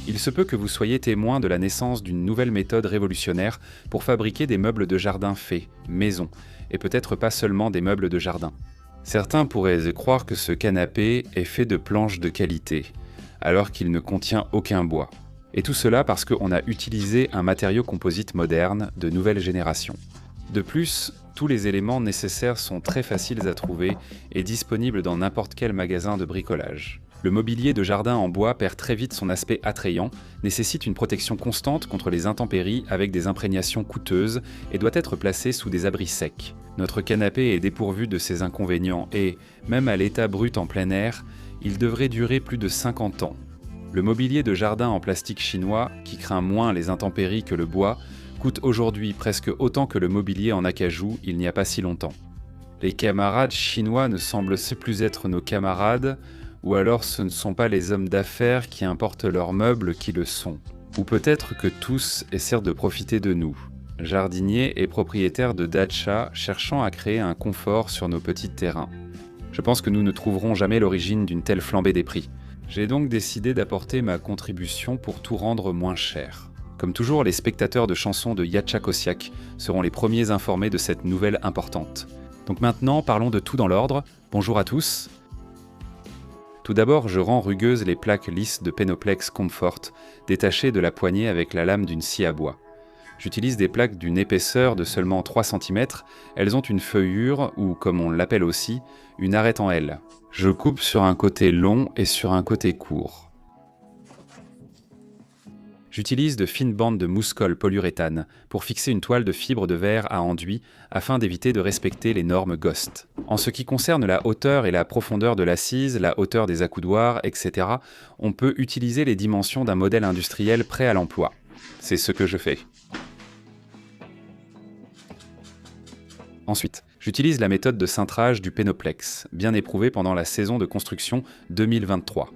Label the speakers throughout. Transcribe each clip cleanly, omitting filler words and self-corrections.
Speaker 1: Il se peut que vous soyez témoin de la naissance d'une nouvelle méthode révolutionnaire pour fabriquer des meubles de jardin faits, maison, et peut-être pas seulement des meubles de jardin. Certains pourraient croire que ce canapé est fait de planches de qualité, alors qu'il ne contient aucun bois. Et tout cela parce qu'on a utilisé un matériau composite moderne de nouvelle génération. De plus, tous les éléments nécessaires sont très faciles à trouver et disponibles dans n'importe quel magasin de bricolage. Le mobilier de jardin en bois perd très vite son aspect attrayant, nécessite une protection constante contre les intempéries avec des imprégnations coûteuses et doit être placé sous des abris secs. Notre canapé est dépourvu de ces inconvénients et, même à l'état brut en plein air, il devrait durer plus de 50 ans. Le mobilier de jardin en plastique chinois, qui craint moins les intempéries que le bois, coûte aujourd'hui presque autant que le mobilier en acajou il n'y a pas si longtemps. Les camarades chinois ne semblent plus être nos camarades, ou alors ce ne sont pas les hommes d'affaires qui importent leurs meubles qui le sont. Ou peut-être que tous essaient de profiter de nous, jardiniers et propriétaires de dacha cherchant à créer un confort sur nos petits terrains. Je pense que nous ne trouverons jamais l'origine d'une telle flambée des prix. J'ai donc décidé d'apporter ma contribution pour tout rendre moins cher. Comme toujours, les spectateurs de chansons de Yatcha Kosiak seront les premiers informés de cette nouvelle importante. Donc maintenant, parlons de tout dans l'ordre. Bonjour à tous. Tout d'abord, je rends rugueuses les plaques lisses de Penoplex Comfort, détachées de la poignée avec la lame d'une scie à bois. J'utilise des plaques d'une épaisseur de seulement 3 cm, elles ont une feuillure, ou comme on l'appelle aussi, une arête en L. Je coupe sur un côté long et sur un côté court. J'utilise de fines bandes de mousse-colle polyuréthane pour fixer une toile de fibre de verre à enduit afin d'éviter de respecter les normes GOST. En ce qui concerne la hauteur et la profondeur de l'assise, la hauteur des accoudoirs, etc., on peut utiliser les dimensions d'un modèle industriel prêt à l'emploi. C'est ce que je fais. Ensuite, j'utilise la méthode de cintrage du Penoplex, bien éprouvée pendant la saison de construction 2023.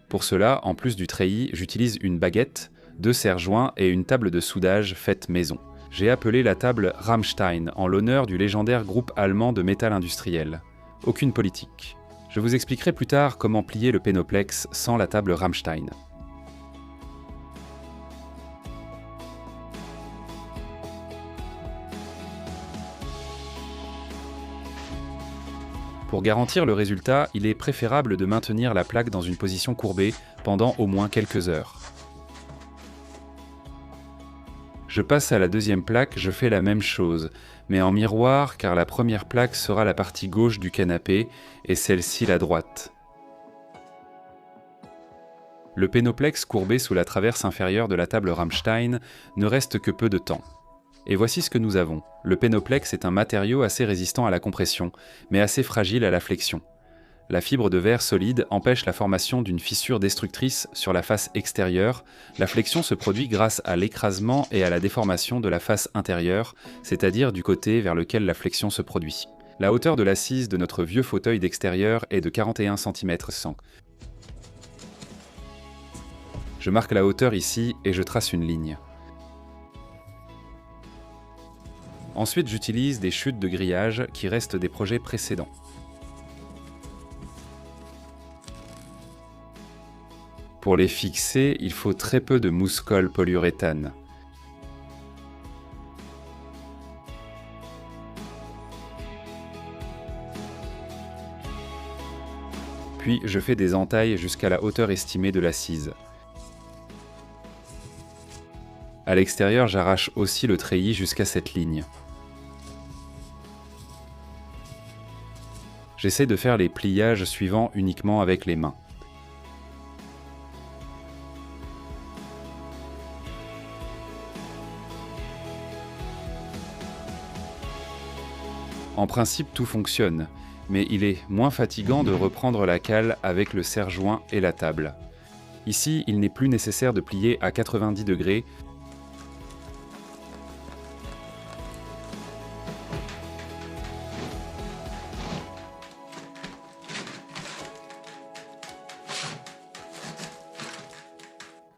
Speaker 1: Pour cela, en plus du treillis, j'utilise une baguette, 2 serre-joints et une table de soudage faite maison. J'ai appelé la table Rammstein en l'honneur du légendaire groupe allemand de métal industriel. Aucune politique. Je vous expliquerai plus tard comment plier le Penoplex sans la table Rammstein. Pour garantir le résultat, il est préférable de maintenir la plaque dans une position courbée pendant au moins quelques heures. Je passe à la deuxième plaque, je fais la même chose, mais en miroir car la première plaque sera la partie gauche du canapé et celle-ci la droite. Le Penoplex courbé sous la traverse inférieure de la table Rammstein ne reste que peu de temps. Et voici ce que nous avons. Le Penoplex est un matériau assez résistant à la compression, mais assez fragile à la flexion. La fibre de verre solide empêche la formation d'une fissure destructrice sur la face extérieure. La flexion se produit grâce à l'écrasement et à la déformation de la face intérieure, c'est-à-dire du côté vers lequel la flexion se produit. La hauteur de l'assise de notre vieux fauteuil d'extérieur est de 41 cm. Je marque la hauteur ici et je trace une ligne. Ensuite, j'utilise des chutes de grillage qui restent des projets précédents. Pour les fixer, il faut très peu de mousse-colle polyuréthane. Puis je fais des entailles jusqu'à la hauteur estimée de l'assise. À l'extérieur, j'arrache aussi le treillis jusqu'à cette ligne. J'essaie de faire les pliages suivants uniquement avec les mains. En principe, tout fonctionne, mais il est moins fatigant de reprendre la cale avec le serre-joint et la table. Ici, il n'est plus nécessaire de plier à 90 degrés.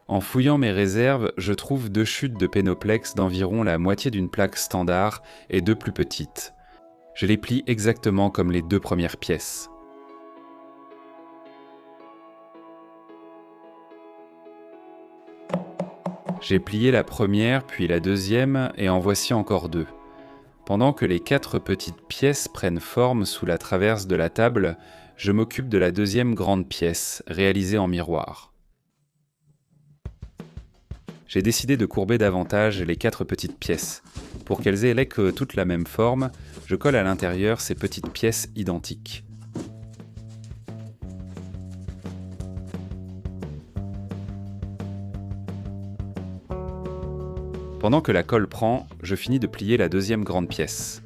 Speaker 1: En fouillant mes réserves, je trouve 2 chutes de Penoplex d'environ la moitié d'une plaque standard et 2 plus petites. Je les plie exactement comme les 2 premières pièces. J'ai plié la première, puis la deuxième, et en voici encore deux. Pendant que les 4 petites pièces prennent forme sous la traverse de la table, je m'occupe de la deuxième grande pièce, réalisée en miroir. J'ai décidé de courber davantage les 4 petites pièces. Pour qu'elles aient toutes la même forme, je colle à l'intérieur ces petites pièces identiques. Pendant que la colle prend, je finis de plier la deuxième grande pièce.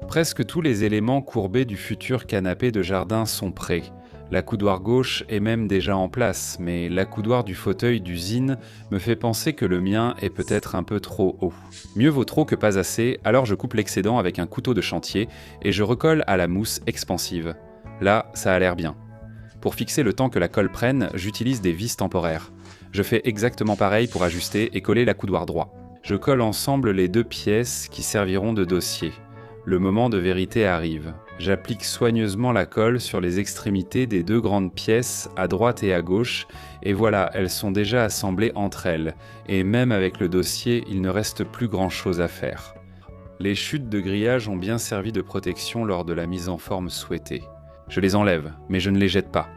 Speaker 1: Presque tous les éléments courbés du futur canapé de jardin sont prêts. L'accoudoir gauche est même déjà en place, mais l'accoudoir du fauteuil d'usine me fait penser que le mien est peut-être un peu trop haut. Mieux vaut trop que pas assez, alors je coupe l'excédent avec un couteau de chantier et je recolle à la mousse expansive. Là, ça a l'air bien. Pour fixer le temps que la colle prenne, j'utilise des vis temporaires. Je fais exactement pareil pour ajuster et coller l'accoudoir droit. Je colle ensemble les 2 pièces qui serviront de dossier. Le moment de vérité arrive. J'applique soigneusement la colle sur les extrémités des 2 grandes pièces à droite et à gauche, et voilà, elles sont déjà assemblées entre elles, et même avec le dossier, il ne reste plus grand-chose à faire. Les chutes de grillage ont bien servi de protection lors de la mise en forme souhaitée. Je les enlève, mais je ne les jette pas.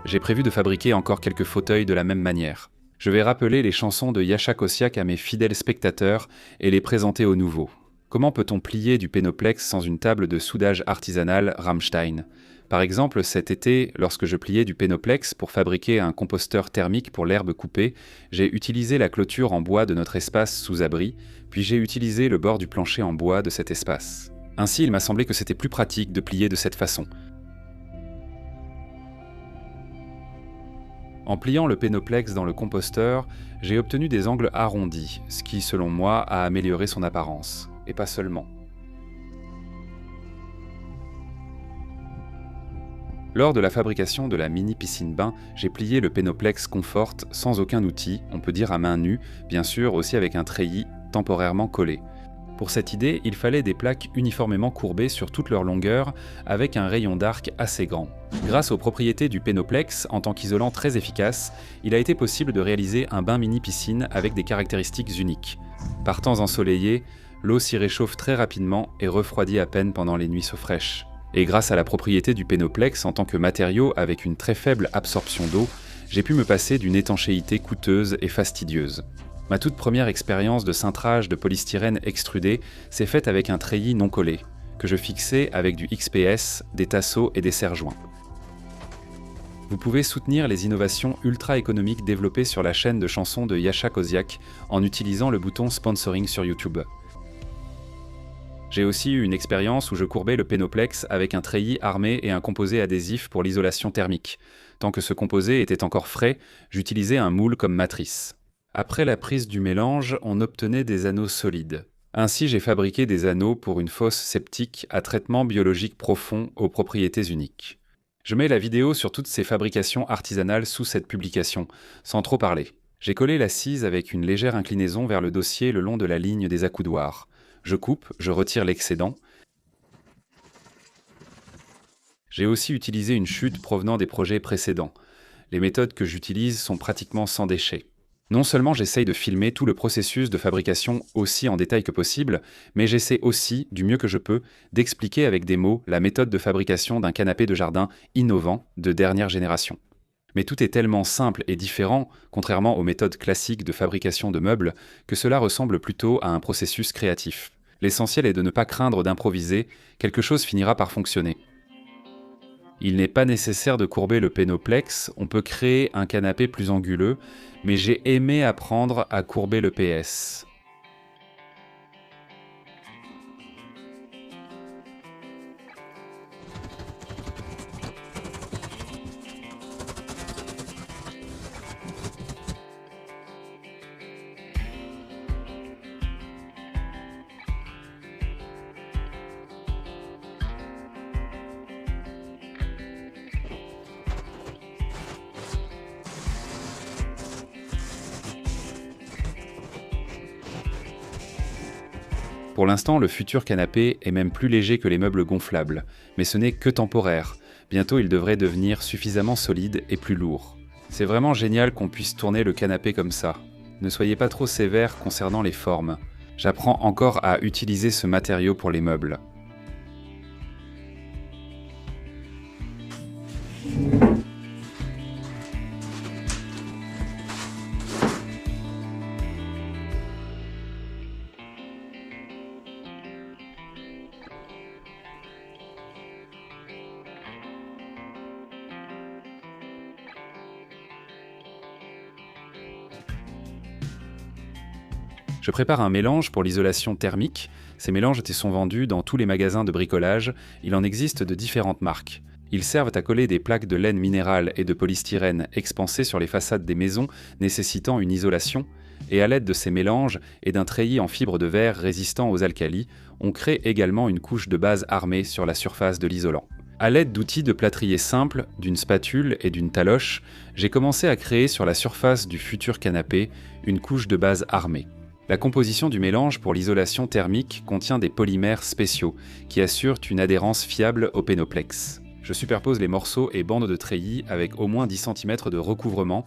Speaker 1: J'ai prévu de fabriquer encore quelques fauteuils de la même manière. Je vais rappeler les chansons de Jascha Kossiak à mes fidèles spectateurs et les présenter aux nouveaux. Comment peut-on plier du Pénoplex sans une table de soudage artisanale Rammstein ? Par exemple, cet été, lorsque je pliais du Pénoplex pour fabriquer un composteur thermique pour l'herbe coupée, j'ai utilisé la clôture en bois de notre espace sous abri, puis j'ai utilisé le bord du plancher en bois de cet espace. Ainsi, il m'a semblé que c'était plus pratique de plier de cette façon. En pliant le Pénoplex dans le composteur, j'ai obtenu des angles arrondis, ce qui, selon moi, a amélioré son apparence. Et pas seulement. Lors de la fabrication de la mini piscine-bain, j'ai plié le Pénoplex Comfort sans aucun outil, on peut dire à main nue, bien sûr aussi avec un treillis temporairement collé. Pour cette idée, il fallait des plaques uniformément courbées sur toute leur longueur, avec un rayon d'arc assez grand. Grâce aux propriétés du Pénoplex, en tant qu'isolant très efficace, il a été possible de réaliser un bain mini-piscine avec des caractéristiques uniques. Par temps ensoleillés, l'eau s'y réchauffe très rapidement et refroidit à peine pendant les nuits fraîches. Et grâce à la propriété du Pénoplex en tant que matériau avec une très faible absorption d'eau, j'ai pu me passer d'une étanchéité coûteuse et fastidieuse. Ma toute première expérience de cintrage de polystyrène extrudé s'est faite avec un treillis non collé, que je fixais avec du XPS, des tasseaux et des serre-joints. Vous pouvez soutenir les innovations ultra économiques développées sur la chaîne de chansons de Jascha Kossiak en utilisant le bouton sponsoring sur YouTube. J'ai aussi eu une expérience où je courbais le Pénoplex avec un treillis armé et un composé adhésif pour l'isolation thermique. Tant que ce composé était encore frais, j'utilisais un moule comme matrice. Après la prise du mélange, on obtenait des anneaux solides. Ainsi, j'ai fabriqué des anneaux pour une fosse septique à traitement biologique profond aux propriétés uniques. Je mets la vidéo sur toutes ces fabrications artisanales sous cette publication, sans trop parler. J'ai collé l'assise avec une légère inclinaison vers le dossier le long de la ligne des accoudoirs. Je coupe, je retire l'excédent. J'ai aussi utilisé une chute provenant des projets précédents. Les méthodes que j'utilise sont pratiquement sans déchets. Non seulement j'essaye de filmer tout le processus de fabrication aussi en détail que possible, mais j'essaie aussi, du mieux que je peux, d'expliquer avec des mots la méthode de fabrication d'un canapé de jardin innovant de dernière génération. Mais tout est tellement simple et différent, contrairement aux méthodes classiques de fabrication de meubles, que cela ressemble plutôt à un processus créatif. L'essentiel est de ne pas craindre d'improviser, quelque chose finira par fonctionner. Il n'est pas nécessaire de courber le Pénoplex, on peut créer un canapé plus anguleux, mais j'ai aimé apprendre à courber le PS. Pour l'instant, le futur canapé est même plus léger que les meubles gonflables, mais ce n'est que temporaire. Bientôt, il devrait devenir suffisamment solide et plus lourd. C'est vraiment génial qu'on puisse tourner le canapé comme ça. Ne soyez pas trop sévère concernant les formes. J'apprends encore à utiliser ce matériau pour les meubles. Je prépare un mélange pour l'isolation thermique. Ces mélanges sont vendus dans tous les magasins de bricolage. Il en existe de différentes marques. Ils servent à coller des plaques de laine minérale et de polystyrène expansées sur les façades des maisons nécessitant une isolation. Et à l'aide de ces mélanges et d'un treillis en fibre de verre résistant aux alcalis, on crée également une couche de base armée sur la surface de l'isolant. À l'aide d'outils de plâtrier simples, d'une spatule et d'une taloche, j'ai commencé à créer sur la surface du futur canapé une couche de base armée. La composition du mélange pour l'isolation thermique contient des polymères spéciaux qui assurent une adhérence fiable au pénoplex. Je superpose les morceaux et bandes de treillis avec au moins 10 cm de recouvrement.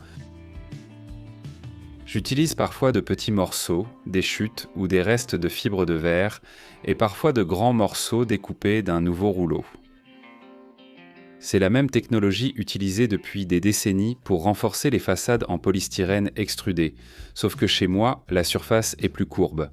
Speaker 1: J'utilise parfois de petits morceaux, des chutes ou des restes de fibres de verre et parfois de grands morceaux découpés d'un nouveau rouleau. C'est la même technologie utilisée depuis des décennies pour renforcer les façades en polystyrène extrudé, sauf que chez moi, la surface est plus courbe.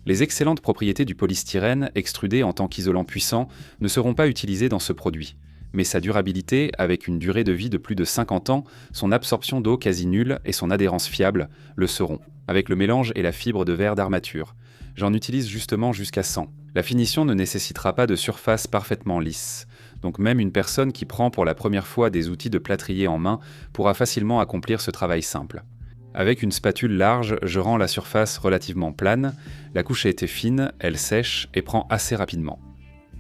Speaker 1: Les excellentes propriétés du polystyrène, extrudé en tant qu'isolant puissant, ne seront pas utilisées dans ce produit. Mais sa durabilité, avec une durée de vie de plus de 50 ans, son absorption d'eau quasi nulle et son adhérence fiable, le seront, avec le mélange et la fibre de verre d'armature. J'en utilise justement jusqu'à 100. La finition ne nécessitera pas de surface parfaitement lisse. Donc même une personne qui prend pour la première fois des outils de plâtrier en main pourra facilement accomplir ce travail simple. Avec une spatule large, je rends la surface relativement plane, la couche a été fine, elle sèche et prend assez rapidement.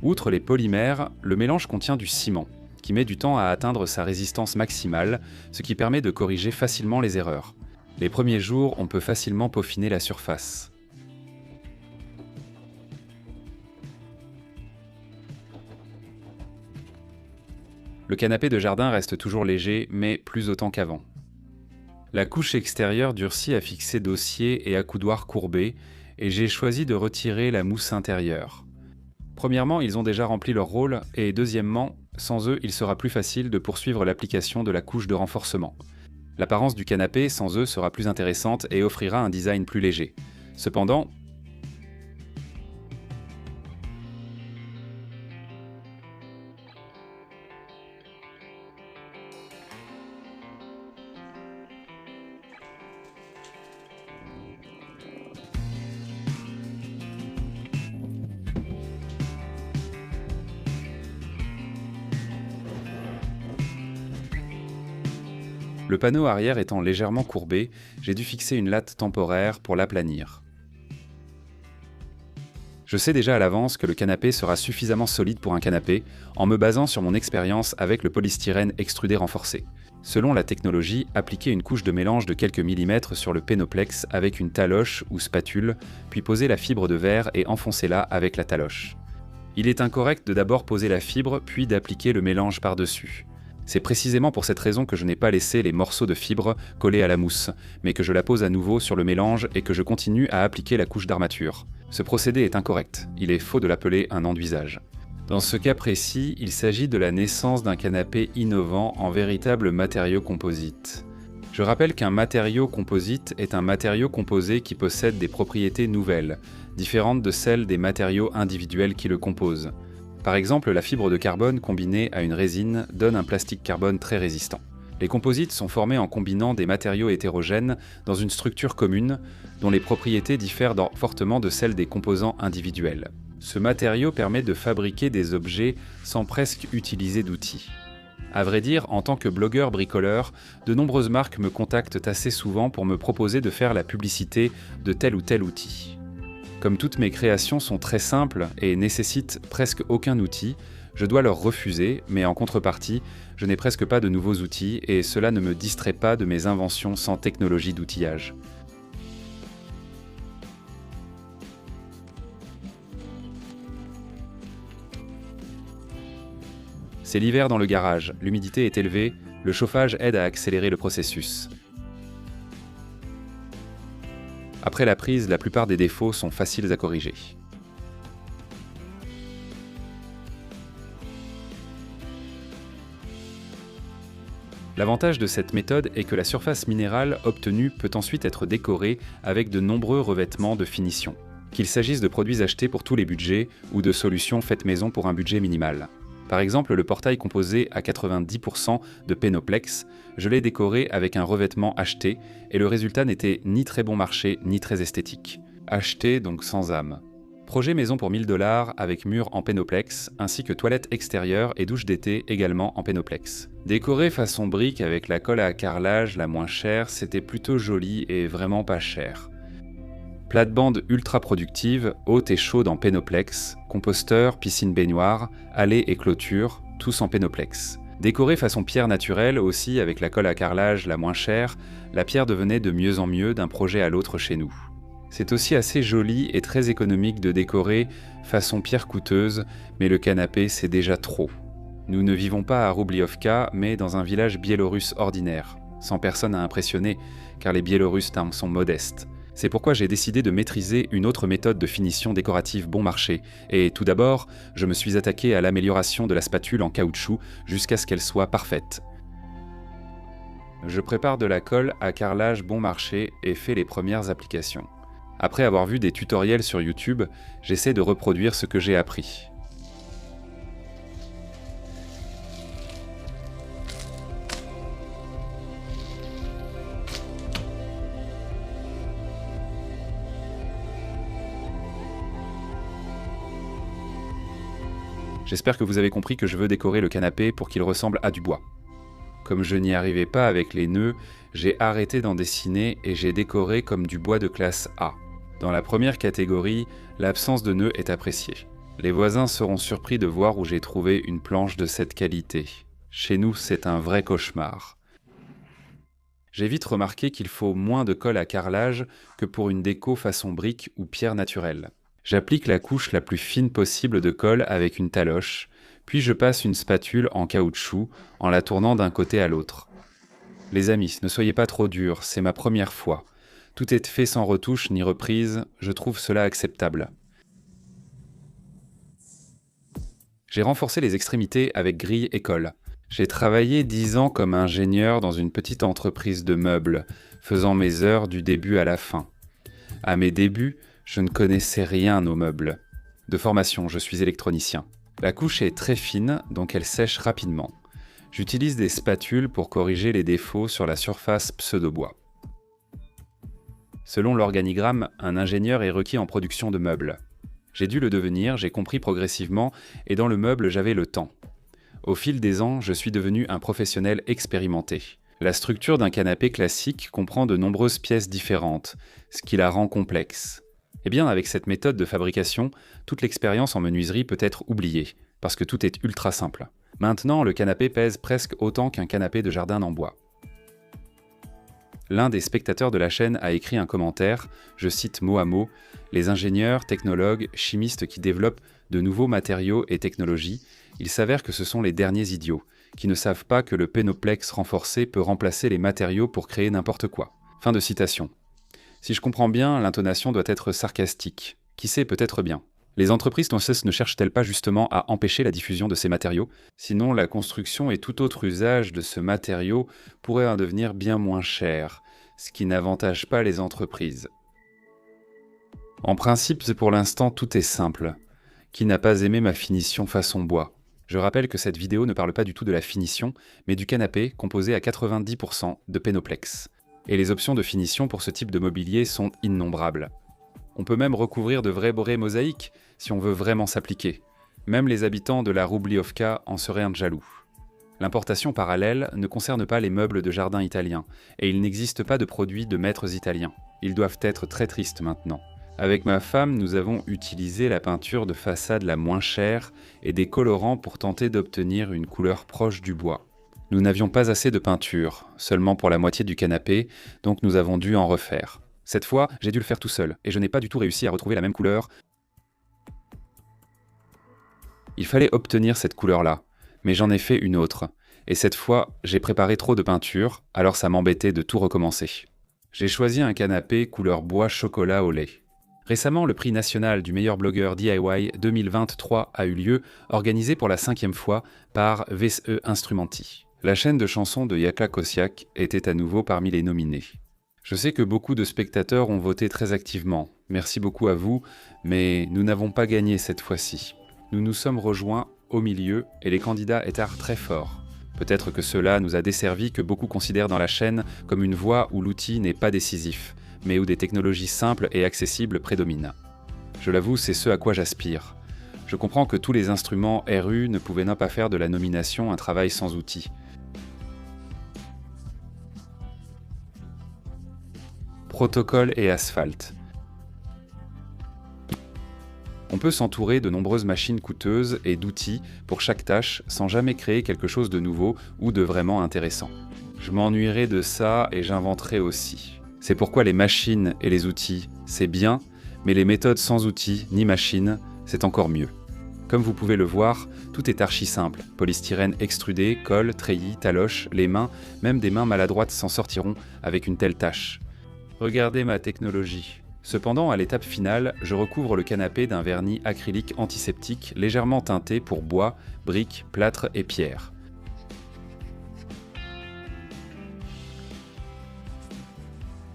Speaker 1: Outre les polymères, le mélange contient du ciment, qui met du temps à atteindre sa résistance maximale, ce qui permet de corriger facilement les erreurs. Les premiers jours, on peut facilement peaufiner la surface. Le canapé de jardin reste toujours léger, mais plus autant qu'avant. La couche extérieure durcit à fixer dossier et accoudoir courbés, et j'ai choisi de retirer la mousse intérieure. Premièrement, ils ont déjà rempli leur rôle, et deuxièmement, sans eux, il sera plus facile de poursuivre l'application de la couche de renforcement. L'apparence du canapé, sans eux, sera plus intéressante et offrira un design plus léger. Cependant, le panneau arrière étant légèrement courbé, j'ai dû fixer une latte temporaire pour l'aplanir. Je sais déjà à l'avance que le canapé sera suffisamment solide pour un canapé, en me basant sur mon expérience avec le polystyrène extrudé renforcé. Selon la technologie, appliquer une couche de mélange de quelques millimètres sur le pénoplex avec une taloche ou spatule, puis poser la fibre de verre et enfoncer-la avec la taloche. Il est incorrect de d'abord poser la fibre, puis d'appliquer le mélange par-dessus. C'est précisément pour cette raison que je n'ai pas laissé les morceaux de fibre collés à la mousse, mais que je la pose à nouveau sur le mélange et que je continue à appliquer la couche d'armature. Ce procédé est incorrect, il est faux de l'appeler un enduisage. Dans ce cas précis, il s'agit de la naissance d'un canapé innovant en véritable matériau composite. Je rappelle qu'un matériau composite est un matériau composé qui possède des propriétés nouvelles, différentes de celles des matériaux individuels qui le composent. Par exemple, la fibre de carbone combinée à une résine donne un plastique carbone très résistant. Les composites sont formés en combinant des matériaux hétérogènes dans une structure commune dont les propriétés diffèrent fortement de celles des composants individuels. Ce matériau permet de fabriquer des objets sans presque utiliser d'outils. À vrai dire, en tant que blogueur bricoleur, de nombreuses marques me contactent assez souvent pour me proposer de faire la publicité de tel ou tel outil. Comme toutes mes créations sont très simples et nécessitent presque aucun outil, je dois leur refuser, mais en contrepartie, je n'ai presque pas de nouveaux outils et cela ne me distrait pas de mes inventions sans technologie d'outillage. C'est l'hiver dans le garage, l'humidité est élevée, Le chauffage aide à accélérer le processus. Après la prise, la plupart des défauts sont faciles à corriger. L'avantage de cette méthode est que la surface minérale obtenue peut ensuite être décorée avec de nombreux revêtements de finition, qu'il s'agisse de produits achetés pour tous les budgets ou de solutions faites maison pour un budget minimal. Par exemple, le portail composé à 90% de Penoplex, je l'ai décoré avec un revêtement acheté et le résultat n'était ni très bon marché ni très esthétique. Acheté donc sans âme. Projet maison pour 1 000 $ avec mur en Penoplex, ainsi que toilette extérieure et douche d'été également en Penoplex. Décoré façon brique avec la colle à carrelage la moins chère, c'était plutôt joli et vraiment pas cher. Plate-bande ultra productive, haute et chaude en Penoplex, composteur, piscine baignoire, allée et clôture, tous en Penoplex. Décoré façon pierre naturelle aussi avec la colle à carrelage la moins chère, la pierre devenait de mieux en mieux d'un projet à l'autre chez nous. C'est aussi assez joli et très économique de décorer façon pierre coûteuse, mais le canapé c'est déjà trop. Nous ne vivons pas à Rubliovka, mais dans un village biélorusse ordinaire, sans personne à impressionner, car les Biélorusses sont modestes. C'est pourquoi j'ai décidé de maîtriser une autre méthode de finition décorative bon marché, et tout d'abord, je me suis attaqué à l'amélioration de la spatule en caoutchouc jusqu'à ce qu'elle soit parfaite. Je prépare de la colle à carrelage bon marché et fais les premières applications. Après avoir vu des tutoriels sur YouTube, j'essaie de reproduire ce que j'ai appris. J'espère que vous avez compris que je veux décorer le canapé pour qu'il ressemble à du bois. Comme je n'y arrivais pas avec les nœuds, j'ai arrêté d'en dessiner et j'ai décoré comme du bois de classe A. Dans la première catégorie, l'absence de nœuds est appréciée. Les voisins seront surpris de voir où j'ai trouvé une planche de cette qualité. Chez nous, c'est un vrai cauchemar. J'ai vite remarqué qu'il faut moins de colle à carrelage que pour une déco façon brique ou pierre naturelle. J'applique la couche la plus fine possible de colle avec une taloche, puis je passe une spatule en caoutchouc en la tournant d'un côté à l'autre. Les amis, ne soyez pas trop durs, c'est ma première fois. Tout est fait sans retouche ni reprise, je trouve cela acceptable. J'ai renforcé les extrémités avec grille et colle. J'ai travaillé 10 ans comme ingénieur dans une petite entreprise de meubles, faisant mes heures du début à la fin. À mes débuts, je ne connaissais rien aux meubles. De formation, je suis électronicien. La couche est très fine, donc elle sèche rapidement. J'utilise des spatules pour corriger les défauts sur la surface pseudo-bois. Selon l'organigramme, un ingénieur est requis en production de meubles. J'ai dû le devenir, j'ai compris progressivement, et dans le meuble, j'avais le temps. Au fil des ans, je suis devenu un professionnel expérimenté. La structure d'un canapé classique comprend de nombreuses pièces différentes, ce qui la rend complexe. Eh bien, avec cette méthode de fabrication, toute l'expérience en menuiserie peut être oubliée, parce que tout est ultra simple. Maintenant, le canapé pèse presque autant qu'un canapé de jardin en bois. L'un des spectateurs de la chaîne a écrit un commentaire, je cite mot à mot, « Les ingénieurs, technologues, chimistes qui développent de nouveaux matériaux et technologies, il s'avère que ce sont les derniers idiots, qui ne savent pas que le Penoplex renforcé peut remplacer les matériaux pour créer n'importe quoi. » Fin de citation. Si je comprends bien, l'intonation doit être sarcastique. Qui sait, peut-être bien. Les entreprises ne cherchent-elles pas justement à empêcher la diffusion de ces matériaux? Sinon, la construction et tout autre usage de ce matériau pourrait en devenir bien moins cher, ce qui n'avantage pas les entreprises. En principe, pour l'instant, tout est simple. Qui n'a pas aimé ma finition façon bois? Je rappelle que cette vidéo ne parle pas du tout de la finition, mais du canapé composé à 90% de Penoplex. Et les options de finition pour ce type de mobilier sont innombrables. On peut même recouvrir de vrais borets mosaïques si on veut vraiment s'appliquer. Même les habitants de la Rubliovka en seraient un jaloux. L'importation parallèle ne concerne pas les meubles de jardin italiens, et il n'existe pas de produits de maîtres italiens. Ils doivent être très tristes maintenant. Avec ma femme, nous avons utilisé la peinture de façade la moins chère et des colorants pour tenter d'obtenir une couleur proche du bois. Nous n'avions pas assez de peinture, seulement pour la moitié du canapé, donc nous avons dû en refaire. Cette fois, j'ai dû le faire tout seul, et je n'ai pas du tout réussi à retrouver la même couleur. Il fallait obtenir cette couleur-là, mais j'en ai fait une autre, Et cette fois, j'ai préparé trop de peinture, alors ça m'embêtait de tout recommencer. J'ai choisi un canapé couleur bois chocolat au lait. Récemment, le prix national du meilleur blogueur DIY 2023 a eu lieu, organisé pour la 5e fois par VSE Instrumenti. La chaîne de chansons de Jacek Kosiak était à nouveau parmi les nominés. Je sais que beaucoup de spectateurs ont voté très activement. Merci beaucoup à vous, mais nous n'avons pas gagné cette fois-ci. Nous nous sommes rejoints au milieu et les candidats étaient très forts. Peut-être que cela nous a desservi que beaucoup considèrent dans la chaîne comme une voie où l'outil n'est pas décisif, mais où des technologies simples et accessibles prédominent. Je l'avoue, c'est ce à quoi j'aspire. Je comprends que tous les instruments RU ne pouvaient pas faire de la nomination un travail sans outils. Protocole et asphalte. On peut s'entourer de nombreuses machines coûteuses et d'outils pour chaque tâche sans jamais créer quelque chose de nouveau ou de vraiment intéressant. Je m'ennuierai de ça et j'inventerai aussi. C'est pourquoi les machines et les outils, c'est bien, mais les méthodes sans outils ni machines, c'est encore mieux. Comme vous pouvez le voir, tout est archi simple. Polystyrène extrudé, colle, treillis, taloche, les mains, même des mains maladroites s'en sortiront avec une telle tâche. Regardez ma technologie. Cependant, à l'étape finale, je recouvre le canapé d'un vernis acrylique antiseptique légèrement teinté pour bois, briques, plâtre et pierre.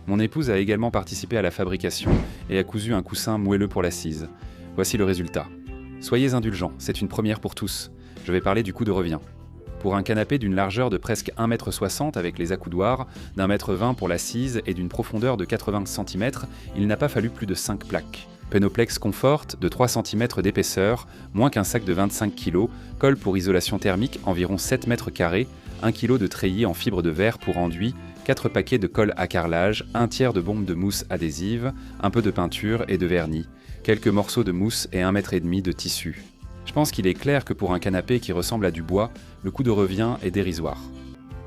Speaker 1: Mon épouse a également participé à la fabrication et a cousu un coussin moelleux pour l'assise. Voici le résultat. Soyez indulgents, c'est une première pour tous. Je vais parler du coût de revient. Pour un canapé d'une largeur de presque 1,60 m avec les accoudoirs, d'1,20 m pour l'assise et d'une profondeur de 80 cm, il n'a pas fallu plus de 5 plaques. Penoplex Comfort de 3 cm d'épaisseur, moins qu'un sac de 25 kg, colle pour isolation thermique environ 7 m², 1 kg de treillis en fibre de verre pour enduit, 4 paquets de colle à carrelage, un tiers de bombe de mousse adhésive, un peu de peinture et de vernis, quelques morceaux de mousse et 1,5 m de tissu. Je pense qu'il est clair que pour un canapé qui ressemble à du bois, le coût de revient est dérisoire.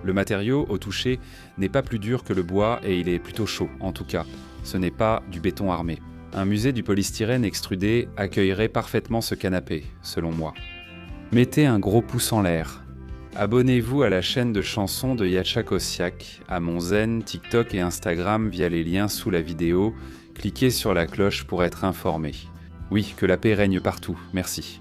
Speaker 1: Le matériau, au toucher, n'est pas plus dur que le bois et il est plutôt chaud, en tout cas. Ce n'est pas du béton armé. Un musée du polystyrène extrudé accueillerait parfaitement ce canapé, selon moi. Mettez un gros pouce en l'air. Abonnez-vous à la chaîne de chansons de Jacek Kosiak, à mon Zen, TikTok et Instagram via les liens sous la vidéo. Cliquez sur la cloche pour être informé. Oui, que la paix règne partout. Merci.